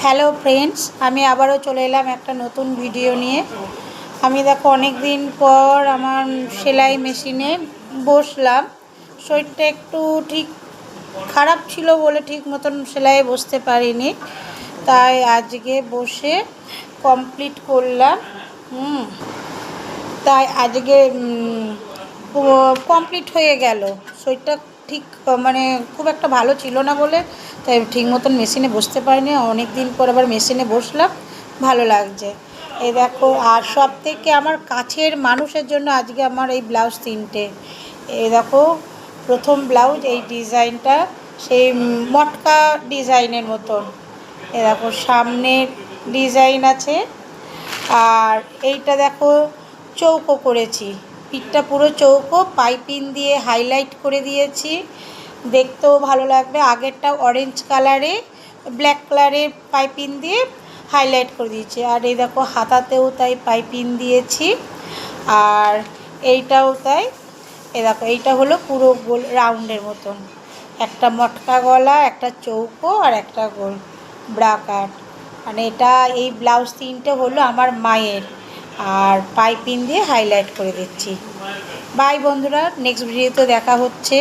Hello friends, আমি আবারও চলে এলাম একটা নতুন ভিডিও নিয়ে। আমি দেখো অনেক দিন পর আমার সেলাই মেশিনে বসলাম। শরীরটা একটু ঠিক খারাপ ছিল বলে ঠিক মতন সেলাইয়ে বসতে পারিনি, তাই আজকে বসে কমপ্লিট করলাম। তাই আজকে কমপ্লিট হয়ে গেল। শরীরটা ঠিক মানে খুব একটা ভালো ছিল না বলে তাই ঠিক মতন মেশিনে বসতে পারিনি। অনেক দিন পর আবার মেশিনে বসলাম, ভালো লাগছে। এই দেখো, আর সব থেকে আমার কাছের মানুষের জন্য আজকে আমার এই ব্লাউজ তিনটে। এই দেখো, প্রথম ব্লাউজ, এই ডিজাইনটা সেই মটকা ডিজাইনের মতন। এ দেখো সামনের ডিজাইন আছে, আর এইটা দেখো চৌকো করেছি, পিঠটা পুরো চৌকো, পাইপিং দিয়ে হাইলাইট করে দিয়েছি, দেখতেও ভালো লাগবে। আগেরটা অরেঞ্জ কালারে ব্ল্যাক কালারের পাইপিং দিয়ে হাইলাইট করে দিয়েছি, আর এই দেখো হাতাতেও তাই পাইপিং দিয়েছি, আর এইটাও তাই। এ দেখো এইটা হলো পুরো গোল রাউন্ডের মতন, একটা মটকা গলা, একটা চৌকো, আর একটা গোল ব্রাকাট। মানে এটা এই ব্লাউজ তিনটে হলো আমার মায়ের, আর পাইপিং দিয়ে হাইলাইট করে দিচ্ছি। বাই বন্ধুরা, নেক্সট ভিডিওতে দেখা হচ্ছে।